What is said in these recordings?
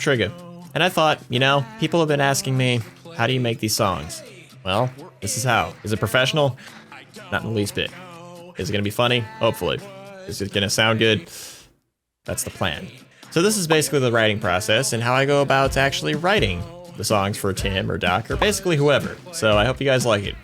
trigger. And I thought, you know, people have been asking me, how do you make these songs? Well, this is how. Is it professional? Not in the least bit. Is it gonna be funny? Hopefully. Is it gonna sound good? That's the plan. So this is basically the writing process and how I go about actually writing the songs for Tim or Doc or basically whoever. So I hope you guys like it.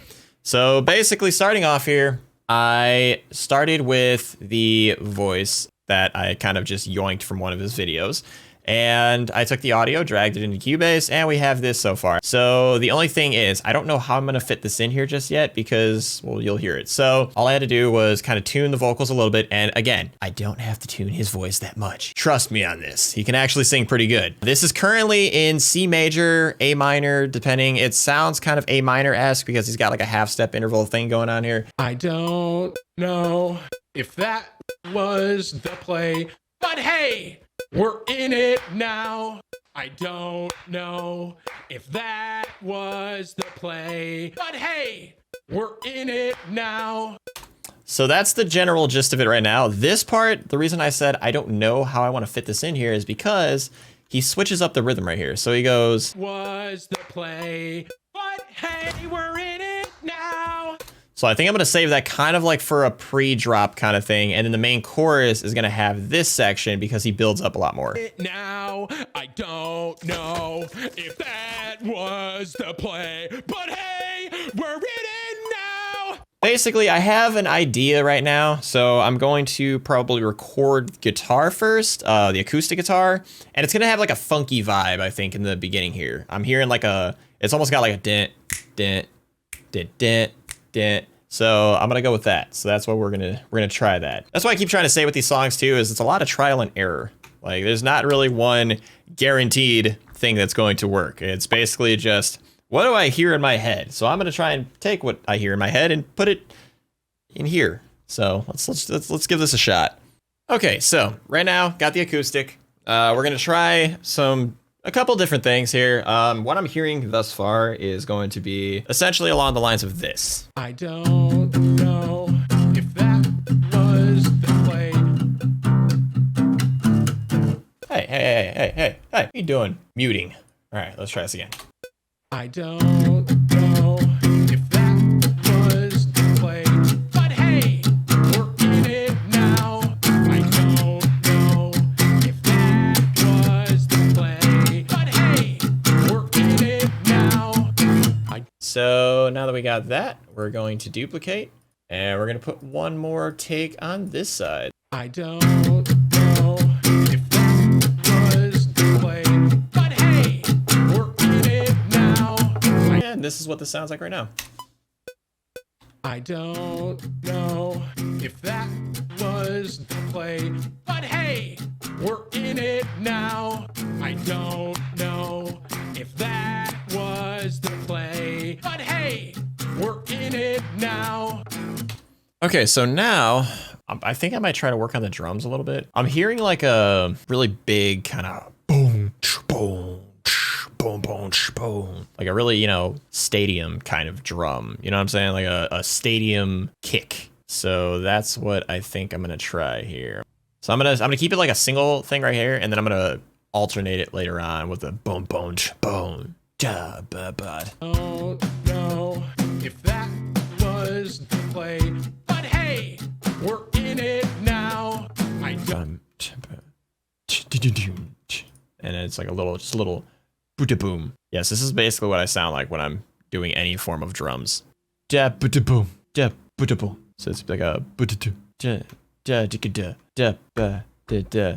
So basically starting off here, I started with the voice that I kind of just yoinked from one of his videos. And I took the audio, dragged it into Cubase, and we have this so far. So the only thing is, I don't know how I'm gonna fit this in here just yet because, well, you'll hear it. So all I had to do was kind of tune the vocals a little bit. And again, I don't have to tune his voice that much. Trust me on this. He can actually sing pretty good. This is currently in C major, A minor, depending. It sounds kind of A minor-esque because he's got like a half-step interval thing going on here. I don't know if that was the play, but hey, we're in it now. I don't know if that was the play, but hey, we're in it now. So that's the general gist of it right now. This part, the reason I said I don't know how I want to fit this in here is because he switches up the rhythm right here. So he goes, was the play, but hey, we're in it now. So I think I'm gonna save that kind of like for a pre-drop kind of thing. And then the main chorus is gonna have this section because he builds up a lot more. Now, I don't know if that was the play, but hey, we're in it now. Basically, I have an idea right now. So I'm going to probably record guitar first, the acoustic guitar. And it's gonna have like a funky vibe, I think, in the beginning here. I'm hearing like it's almost got like a dent, dent, dent, dent. So I'm gonna go with that. So that's what we're gonna try that. That's why I keep trying to say with these songs too, is it's a lot of trial and error. Like there's not really one guaranteed thing that's going to work. It's basically just, what do I hear in my head? So I'm gonna try and take what I hear in my head and put it in here. So let's give this a shot. Okay, so right now got the acoustic. We're gonna try a couple different things here. What I'm hearing thus far is going to be essentially along the lines of this. I don't know if that was the play. Hey, what are you doing? Muting. All right, let's try this again. I don't know if that was the play, but hey, we're in it now. I don't know if that was the play, but hey, we're in it now. So now that we got that, we're going to duplicate and we're going to put one more take on this side. I don't know if that was the play, but hey, we're in it now. And this is what this sounds like right now. I don't know if that was the play, but hey, we're in it now. I don't know if that was the play, but hey, we're in it now. Okay, so now I think I might try to work on the drums a little bit. I'm hearing like a really big kind of boom, boom, boom, boom, boom. Like a really, stadium kind of drum. You know what I'm saying? Like a stadium kick. So that's what I think I'm gonna try here. So I'm gonna keep it like a single thing right here, and then I'm gonna alternate it later on with a boom, boom, boom. Da, ba, ba. Don't know if that was the play, but hey, we're in it now. I don't. And it's like just a little boom. Yes, this is basically what I sound like when I'm doing any form of drums. Da boom, da boom. So it's like a da da da da ba da da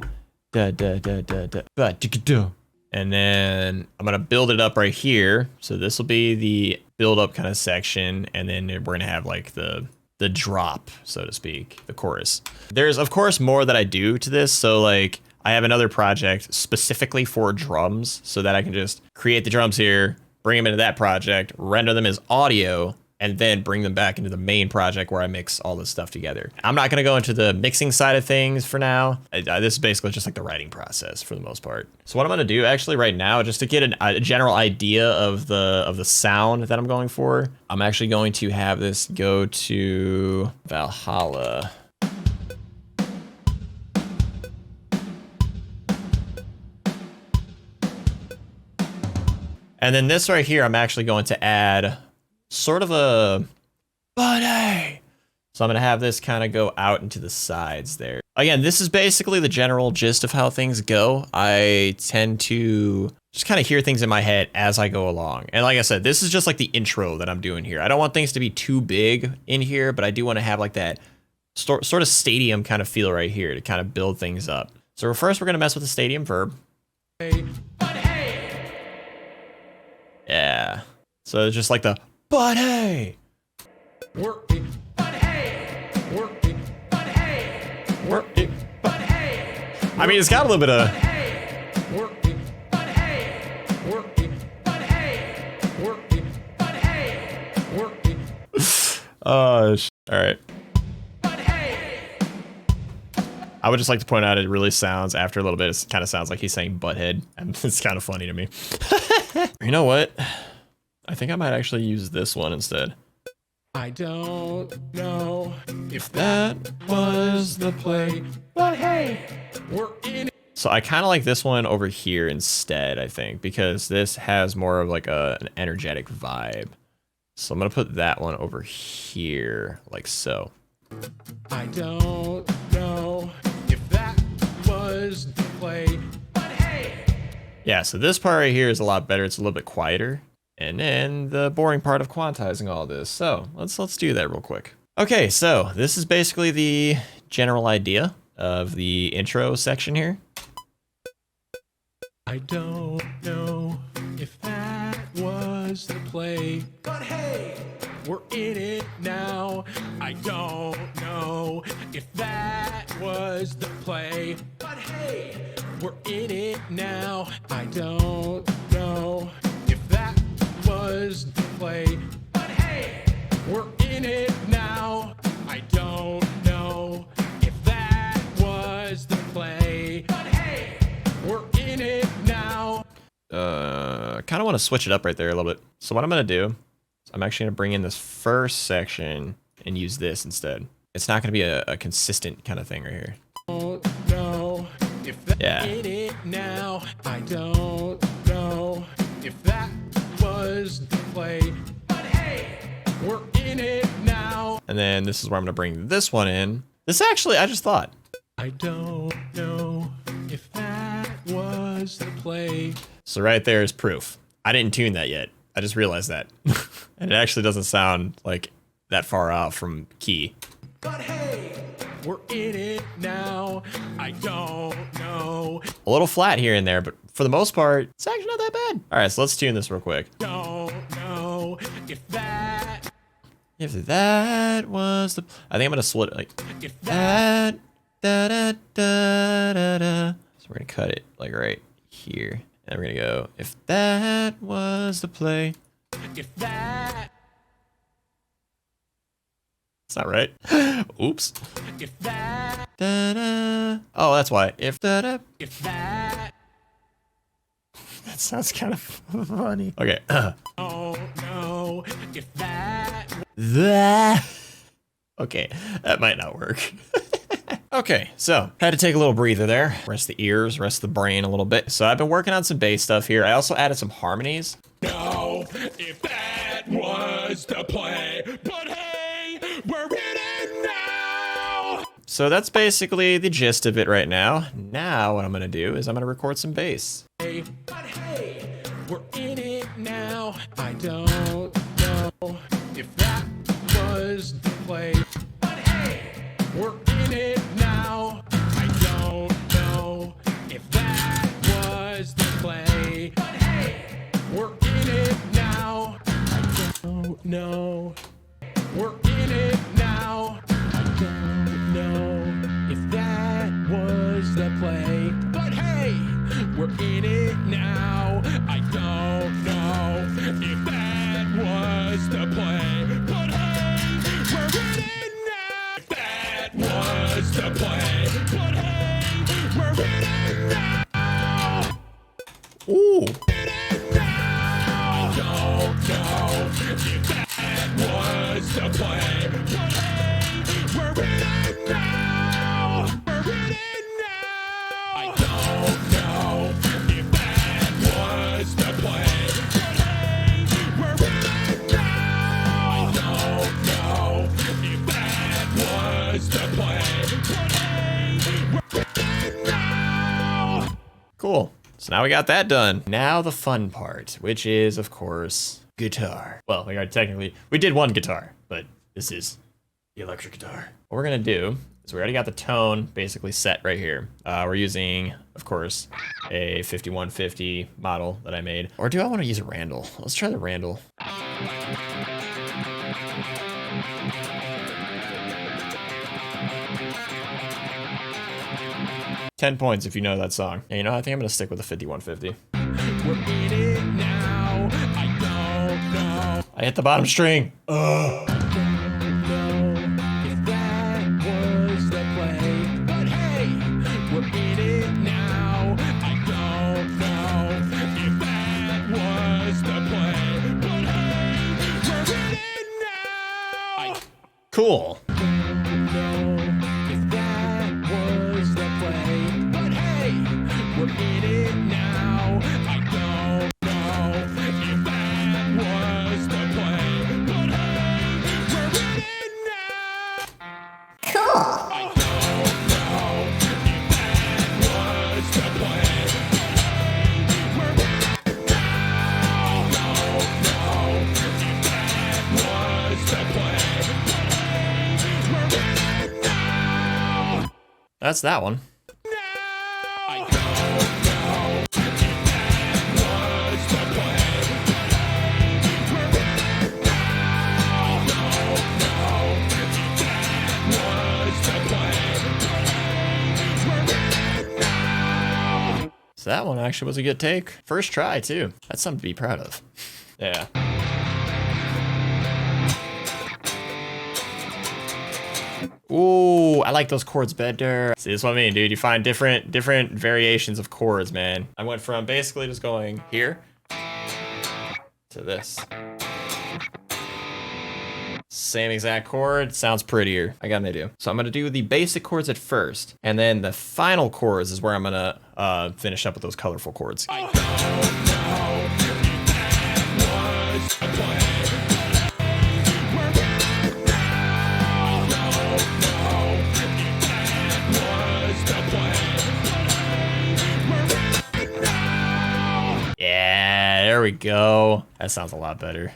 da da da da da ba da. And then I'm gonna build it up right here. So this will be the build up kind of section, and then we're gonna have like the drop, so to speak, the chorus. There's of course more that I do to this. So like I have another project specifically for drums so that I can just create the drums here, bring them into that project, render them as audio, and then bring them back into the main project where I mix all this stuff together. I'm not gonna go into the mixing side of things for now. This is basically just like the writing process for the most part. So what I'm gonna do actually right now, just to get a general idea of the sound that I'm going for, I'm actually going to have this go to Valhalla. And then this right here, I'm actually going to add sort of a buddy. So I'm going to have this kind of go out into the sides there. Again, this is basically the general gist of how things go. I tend to just kind of hear things in my head as I go along. And like I said, this is just like the intro that I'm doing here. I don't want things to be too big in here, but I do want to have like that sort of stadium kind of feel right here to kind of build things up. So first we're going to mess with the stadium verb. Yeah. So it's just like the, but hey. Work it, but hey. Work it, but hey. Work it, but hey. I mean, it's got a little bit of. Work it, but hey. Work it, but hey. Work it, but hey. Work it. All right. But hey. I would just like to point out it really sounds, after a little bit, it kind of sounds like he's saying butthead. And it's kind of funny to me. You know what? I think I might actually use this one instead. I don't know if That was the play. but hey, we're in it. So I kind of like this one over here instead, I think, because this has more of like an energetic vibe. So I'm going to put that one over here, like so. I don't know if that was the play, but hey. Yeah, so this part right here is a lot better. It's a little bit quieter. And then the boring part of quantizing all this. So let's do that real quick. Okay, so this is basically the general idea of the intro section here. I don't know if that was the play, but hey, we're in it now. I don't know if that was the play, but hey, we're in it now. I don't know if that was the play, but hey, we're in it now. I don't know if that was the play, but hey, we're in it now. Kind of want to switch it up right there a little bit. So what I'm going to do, is I'm actually going to bring in this first section and use this instead. It's not going to be a consistent kind of thing right here. Don't know if that's Yeah. in it now. I don't know if that was the play, but hey, we're in it now. And then this is where I'm going to bring this one in. This actually, I just thought. I don't know if that was the play. So right there is proof. I didn't tune that yet. I just realized that. And it actually doesn't sound like that far out from key. But hey, we're in it now. I don't know. A little flat here and there, but for the most part, it's actually not that bad. All right, so let's tune this real quick. Don't know if that. If that was the... I think I'm going to split it like If that. that. Da, da, da, da, da. So we're going to cut it like right here. And we're going to go, if that was the play. If that. It's not right. Oops. If that. Da, da. Oh, that's why. If da, da. If that. That sounds kind of funny. Okay. Don't know if that. That. Okay, that might not work. Okay, so had to take a little breather there. Rest the ears, rest the brain a little bit. So I've been working on some bass stuff here. I also added some harmonies. No, if that was the play, but hey, we're in it now. So that's basically the gist of it right now. Now what I'm gonna do is I'm gonna record some bass. Hey, but hey, we're in it now. I don't know if that was the play, but hey, we're in it now. I don't know if that was the play, but hey, we're in it now. I don't know. We're in it now. I don't know if that was the play, but hey, we're in it now. I don't know if that was the play, but hey, we're in it now. If that was the play, but hey, we're in it now. Ooh. In it now. I don't know if that Now we got that done. Now the fun part, which is, of course, guitar. Well, we did one guitar, but this is the electric guitar. What we're gonna do is we already got the tone basically set right here. We're using, of course, a 5150 model that I made. Or do I want to use a Randall? Let's try the Randall. 10 points if you know that song. And you know, I think I'm gonna stick with the 5150. We're in it now. I don't know. I hit the bottom string. Don't know if that was the play, but hey, we're in it now. I don't know if that was the play, but hey, we're in it now. Cool. Don't know if that was the play, but hey, we're in it now. I don't know if that was the play, but hey, we're in it now. Cool. I don't know if that was the play, but hey, we're in it now. I don't know if that was the play, but hey, we're in it now. That's that one. I don't know if that was the play, but hey, we're in it now. I don't know if that was the play, but hey, we're in it now. So that one actually was a good take. First try too. That's something to be proud of. Yeah. Ooh, I like those chords better. See, that's what I mean, dude. You find different variations of chords, man. I went from basically just going here to this. Same exact chord, sounds prettier. I got an idea. So I'm gonna do the basic chords at first, and then the final chords is where I'm gonna finish up with those colorful chords. I don't know if that was the play. We're in it now. I don't know if that was the play. We're in it now. Yeah, there we go. That sounds a lot better.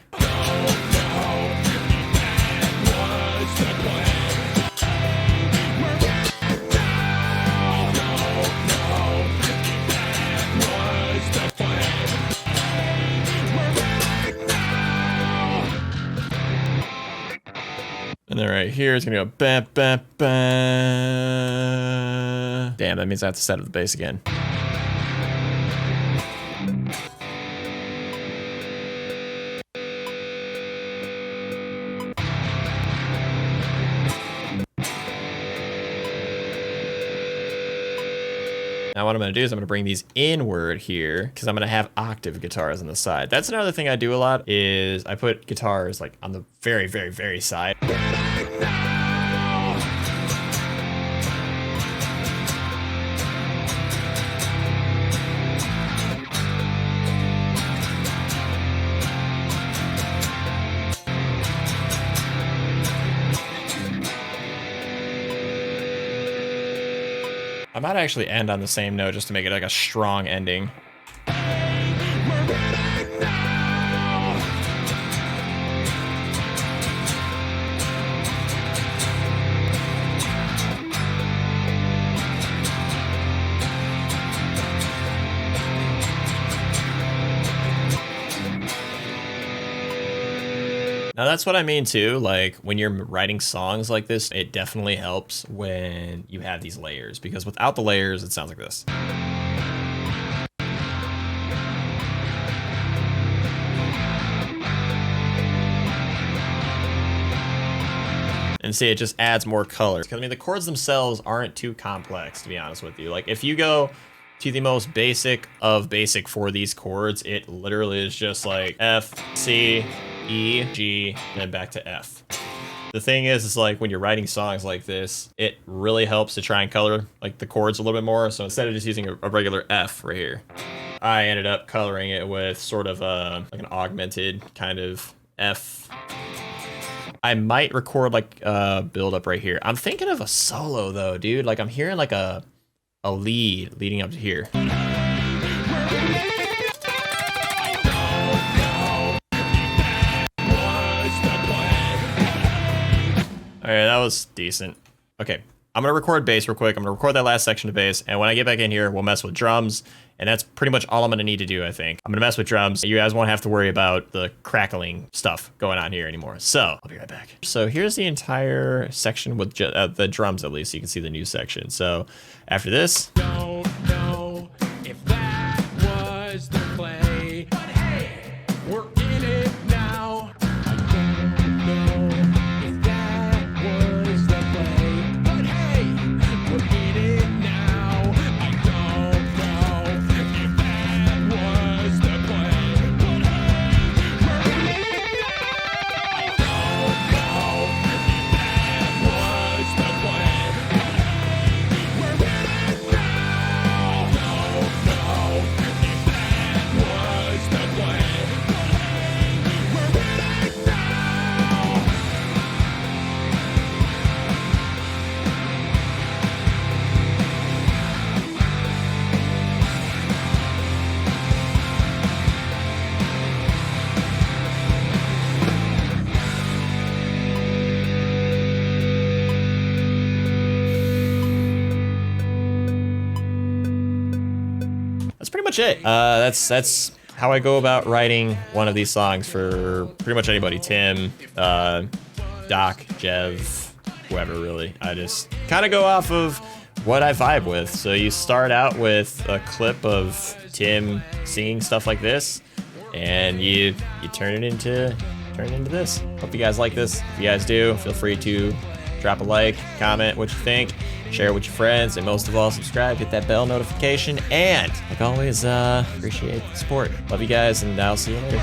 And then right here, it's gonna go ba ba ba. Damn, that means I have to set up the bass again. Now what I'm gonna do is I'm gonna bring these inward here because I'm gonna have octave guitars on the side. That's another thing I do a lot is I put guitars like on the very, very, very side. I might actually end on the same note just to make it like a strong ending. Now that's what I mean too, like when you're writing songs like this, it definitely helps when you have these layers, because without the layers, it sounds like this. And see, it just adds more color. Because I mean, the chords themselves aren't too complex, to be honest with you. Like if you go to the most basic of basic for these chords, it literally is just like F, C, E, G, and then back to F. The thing is like when you're writing songs like this, it really helps to try and color like the chords a little bit more. So instead of just using a regular F right here, I ended up coloring it with sort of like an augmented kind of F. I might record like a build up right here. I'm thinking of a solo though, dude. Like I'm hearing like a lead leading up to here. All right, that was decent. Okay, I'm gonna record bass real quick. I'm gonna record that last section of bass, and when I get back in here, we'll mess with drums. And that's pretty much all I'm gonna need to do, I think. I'm gonna mess with drums. You guys won't have to worry about the crackling stuff going on here anymore. So, I'll be right back. So here's the entire section with the drums, at least, so you can see the new section. So, after this. Don't know if that was the play, but hey, we're in it now. I don't know if that was the play, but hey, we're in it now. I don't know if that was the play, but hey, we're in it now. I don't know if that was the play, but hey, we're in it now. I don't know if that was the play, but hey, we're in it now. That's pretty much it. That's how I go about writing one of these songs for pretty much anybody. Tim, Doc, Jev, whoever really. I just kind of go off of what I vibe with. So you start out with a clip of Tim singing stuff like this, and you turn it into this. Hope you guys like this. If you guys do, feel free to drop a like, comment what you think, share it with your friends, and most of all, subscribe, hit that bell notification, and like always, appreciate the support. Love you guys, and I'll see you later.